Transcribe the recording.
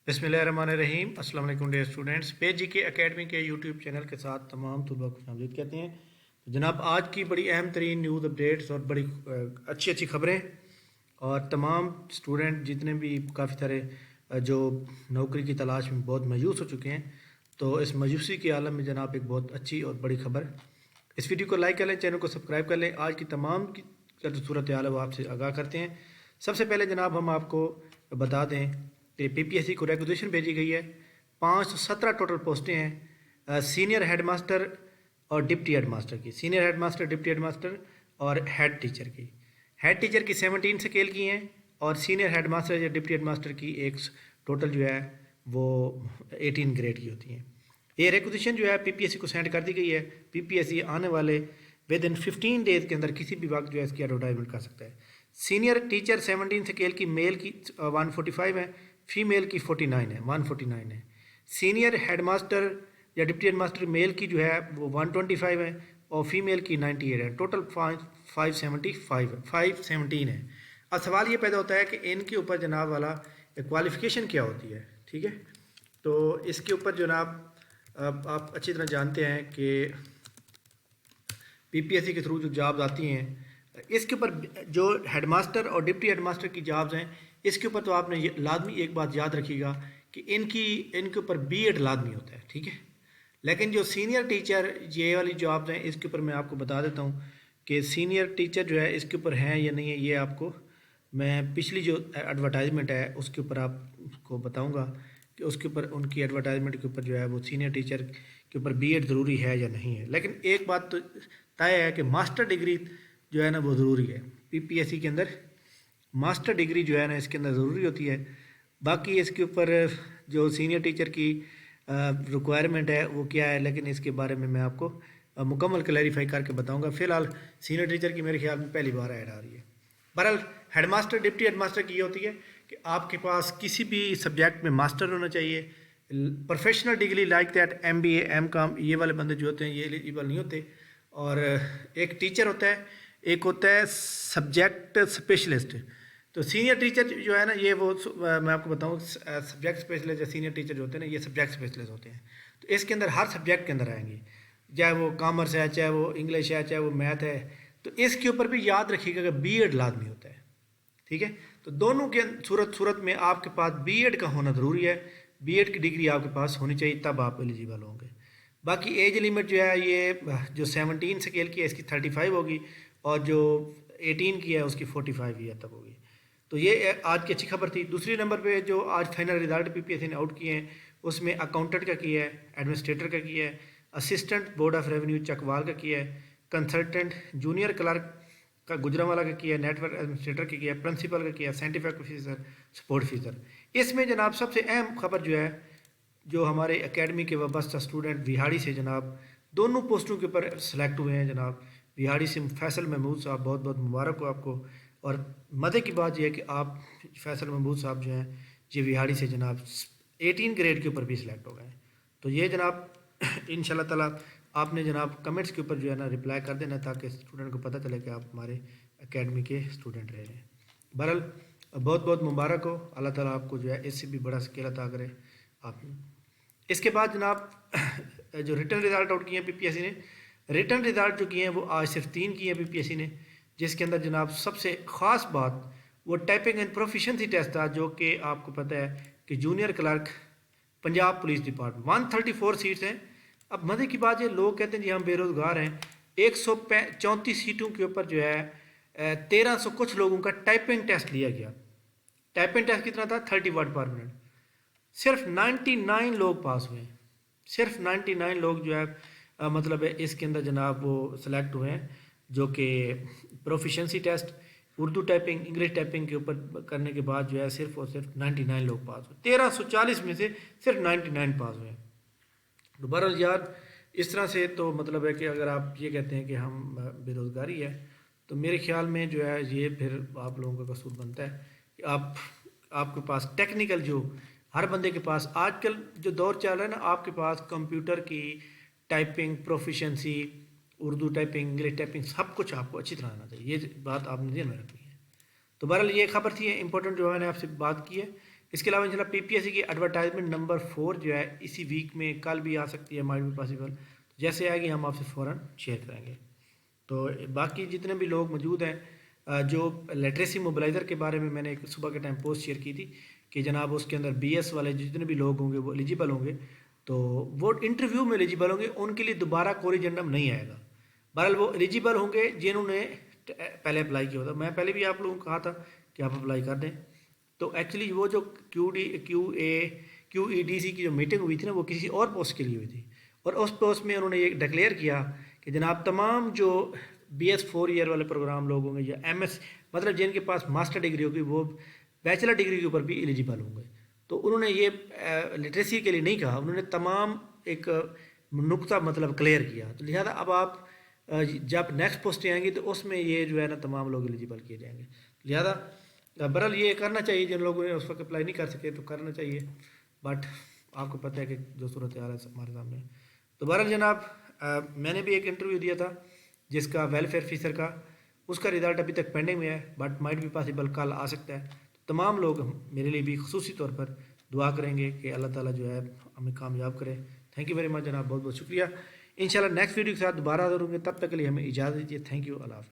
बिस्मिल्लाहिर्रहमानिर्रहीम। अस्सलाम वालेकुम डियर स्टूडेंट्स। पे जी के एकेडमी के यूट्यूब चैनल के साथ तमाम तलबा को खुशामदीद कहते हैं। तो जनाब आज की बड़ी अहम तरीन न्यूज़ अपडेट्स और बड़ी अच्छी अच्छी खबरें और तमाम स्टूडेंट जितने भी काफ़ी सारे जो नौकरी की तलाश में बहुत मायूस हो चुके हैं, तो इस मायूसी के आलम में जनाब एक बहुत अच्छी और बड़ी खबर। इस वीडियो को लाइक कर लें, चैनल को सब्सक्राइब कर लें। आज की तमाम की जो सूरत हाल है वो आपसे आगाह करते हैं। सबसे पहले जनाब हम आपको बता दें कि पीपीएससी को रेक्विजिशन भेजी गई है। 517 टोटल पोस्टें हैं सीनियर हेड मास्टर और डिप्टी हेड मास्टर की, senior head master, deputy head master और हेड टीचर की। हेड टीचर की 17 स्केल की हैं और सीनियर हेड मास्टर या डिप्टी हेड मास्टर की एक टोटल जो है वो 18 ग्रेड की होती हैं। ये रिक्वेजिशन जो है पीपीएससी को सेंड कर दी गई है। पीपीएससी आने वाले विद इन 15 डेज़ के अंदर किसी भी वक्त जो है इसकी एडवर्टाइजमेंट कर सकता है। सीनियर टीचर 17 स्केल की मेल की 145 है, फीमेल की 49 है, 149 है। सीनियर हेड मास्टर या डिप्टी हेड मास्टर मेल की जो है वो 125 है और फीमेल की 98 है। टोटल 575 है, 517 है। अब सवाल ये पैदा होता है कि इनके ऊपर जनाब वाला क्वालिफ़िकेशन क्या होती है, ठीक है। तो इसके ऊपर जनाब आप अच्छी तरह जानते हैं कि पीपीएससी के थ्रू जो जॉब्स आती हैं, इसके ऊपर जो हेडमास्टर और डिप्टी हेडमास्टर की जॉब्स हैं, इसके ऊपर तो आपने लाजमी एक बात याद रखिएगा कि इनके ऊपर बीएड लाजमी होता है, ठीक है। लेकिन जो सीनियर टीचर ये वाली जॉब्स हैं, इसके ऊपर मैं आपको बता देता हूँ कि सीनियर टीचर जो है इसके ऊपर हैं या नहीं है। ये आपको मैं पिछली जो एडवर्टाइजमेंट है उसके ऊपर आपको बताऊँगा कि उसके ऊपर उनकी एडवर्टाइजमेंट के ऊपर जो है वो सीनियर टीचर के ऊपर बीएड ज़रूरी है या नहीं है। लेकिन एक बात तो तय है कि मास्टर डिग्री जो है ना वो ज़रूरी है। पीपीएससी के अंदर मास्टर डिग्री जो है ना इसके अंदर ज़रूरी होती है। बाकी इसके ऊपर जो सीनियर टीचर की रिक्वायरमेंट है वो क्या है, लेकिन इसके बारे में मैं आपको मुकम्मल क्लैरिफाई करके बताऊंगा। फ़िलहाल सीनियर टीचर की मेरे ख्याल में पहली बार ऐड आ रही है। बहरहाल हेडमास्टर डिप्टी हेडमास्टर की ये होती है कि आपके पास किसी भी सब्जेक्ट में मास्टर होना चाहिए, professional degree like that MBA, MCom, ये वाले बंदे जो होते हैं ये एलिजिबल नहीं होते। और एक टीचर होता है, एक होता है सब्जेक्ट स्पेशलिस्ट। तो सीनियर टीचर जो है ना ये वो मैं आपको बताऊं सब्जेक्ट स्पेशलिस्ट या सीनियर टीचर जो होते हैं ना ये सब्जेक्ट स्पेशलिस्ट होते हैं। तो इसके अंदर हर सब्जेक्ट के अंदर आएंगे, चाहे वो कॉमर्स है, चाहे वो इंग्लिश है, चाहे वो मैथ है। तो इसके ऊपर भी याद रखिएगा कि बीएड लाजमी होता है, ठीक है। तो दोनों के सूरत में आपके पास बीएड का होना ज़रूरी है। बीएड की डिग्री आपके पास होनी चाहिए, तब आप एलिजिबल होंगे। बाकी एज लिमिट जो है ये जो 17 स्केल की है इसकी 35 होगी और जो 18 की है उसकी 45 ईयर तक होगी। तो ये आज की अच्छी खबर थी। दूसरी नंबर पे जो आज फाइनल रिजल्ट पीपीएससी ने आउट किए हैं उसमें अकाउंटेंट का किया है, एडमिनिस्ट्रेटर का किया है, assistant board of revenue Chakwal का किया है, कंसल्टेंट जूनियर क्लर्क का गुजरांवाला का किया है, नेटवर्क एडमिनिस्ट्रेटर का किया है, प्रिंसिपल का किया है, साइंटिफिक ऑफिसर, सपोर्ट ऑफिसर। इसमें जनाब सबसे अहम खबर जो है जो हमारे एकेडमी के वाबस्ता स्टूडेंट विहाड़ी से जनाब दोनों पोस्टों के ऊपर सेलेक्ट हुए हैं। जनाब विहाड़ी से फैसल महमूद साहब, बहुत बहुत मुबारक हो आपको। और मज़े की बात यह है कि आप फैसल महमूद साहब जो हैं ये विहाड़ी से जनाब 18 ग्रेड के ऊपर भी सिलेक्ट हो गए। तो ये जनाब इंशाल्लाह ताला आपने जनाब कमेंट्स के ऊपर जो है ना रिप्लाई कर देना ताकि स्टूडेंट को पता चले कि आप हमारे एकेडमी के स्टूडेंट रहे हैं। बहरहाल बहुत बहुत मुबारक हो, अल्लाह ताला आपको जो है इससे भी बड़ा स्केल अता करे आप। इसके बाद जनाब जो रिटर्न रिज़ल्ट आउट किए हैं पीपीएससी ने, रिटर्न रिज़ल्ट जो किए हैं वो आज सिर्फ 3 किए हैं पीपीएससी ने, जिसके अंदर जनाब सबसे ख़ास बात वो टाइपिंग एंड प्रोफिशिएंसी टेस्ट था, जो कि आपको पता है कि junior clerk Punjab police department 134 seats हैं। अब मज़े की बात ये लोग कहते हैं जी हम बेरोज़गार हैं, 134 सीटों के ऊपर जो है 1300 कुछ लोगों का टाइपिंग टेस्ट लिया गया। टाइपिंग टेस्ट कितना था? 30 वर्ड पर मिनट। सिर्फ 99 लोग पास हुए हैं, सिर्फ 99 लोग जो है मतलब है इसके अंदर जनाब वो सिलेक्ट हुए हैं, जो कि proficiency test Urdu typing, English typing के ऊपर करने के बाद जो है सिर्फ और सिर्फ 99 लोग पास हुए। 1340 में से सिर्फ 99 पास हुए। तो बहरहाल यार इस तरह से तो मतलब है कि अगर आप ये कहते हैं कि हम बेरोज़गारी है, तो मेरे ख्याल में जो है ये फिर आप लोगों का कसूर बनता है कि आपके पास टेक्निकल जो हर बंदे के पास आजकल जो दौर चल रहा है ना, आपके पास कंप्यूटर की typing proficiency, Urdu typing, English typing सब कुछ आपको अच्छी तरह आना चाहिए। ये बात आपने ध्यान में रखनी है। तो बहरहाल ये खबर थी इंपॉर्टेंट जो मैंने आपसे बात की है اس کے علاوہ انشاءاللہ پی پی ایس سی کی ایڈورٹائزمنٹ نمبر 4 جو ہے اسی ویک میں کل بھی آ سکتی ہے، مائٹ بھی پاسبل، جیسے آئے گی ہم آپ سے فوراً شیئر کریں گے۔ تو باقی جتنے بھی لوگ موجود ہیں، جو لٹریسی موبلائزر کے بارے میں نے ایک صبح کے ٹائم پوسٹ شیئر کی تھی کہ جناب اس کے اندر بی ایس والے جتنے بھی لوگ ہوں گے وہ ایلیجیبل ہوں گے، تو وہ انٹرویو میں ایلیجیبل ہوں گے، ان کے لیے دوبارہ کوریجنڈم نہیں آئے گا۔ بہرحال وہ ایلیجیبل ہوں گے جنہوں نے پہلے اپلائی کیا ہوتا۔ میں پہلے بھی آپ لوگوں کو کہا تھا کہ آپ اپلائی کر دیں۔ تو ایکچولی وہ جو کیو ای ڈی سی کی جو میٹنگ ہوئی تھی نا، وہ کسی اور پوسٹ کے لیے ہوئی تھی، اور اس پوسٹ میں انہوں نے یہ ڈکلیئر کیا کہ جناب تمام جو بی ایس 4 ایئر والے پروگرام لوگ ہوں گے یا ایم ایس، مطلب جن کے پاس ماسٹر ڈگری ہوگی، وہ بیچلر ڈگری کے اوپر بھی ایلیجیبل ہوں گے۔ تو انہوں نے یہ لٹریسی کے لیے نہیں کہا، انہوں نے تمام ایک نقطہ مطلب کلیئر کیا۔ تو لہذا اب آپ جب نیکسٹ پوسٹیں آئیں گی تو اس میں یہ جو ہے نا تمام لوگ ایلیجیبل کیے جائیں گے۔ لہذا برحال یہ کرنا چاہیے، جن لوگوں نے اس وقت اپلائی نہیں کر سکے تو کرنا چاہیے، بٹ آپ کو پتہ ہے کہ جو صورتحال ہے ہمارے سامنے۔ تو برحال جناب میں نے بھی ایک انٹرویو دیا تھا جس کا ویلفیئر آفیسر کا، اس کا رزلٹ ابھی تک پینڈنگ میں ہے، بٹ مائٹ بھی پاسبل کل آ سکتا ہے۔ تمام لوگ میرے لیے بھی خصوصی طور پر دعا کریں گے کہ اللہ تعالیٰ جو ہے ہمیں کامیاب کرے۔ تھینک یو ویری مچ جناب، بہت بہت شکریہ۔ انشاءاللہ نیکسٹ ویڈیو کے ساتھ دوبارہ حاضر ہوں گے، تب تک کے لیے ہمیں اجازت دیجیے۔ تھینک یو، اللہ حافظ۔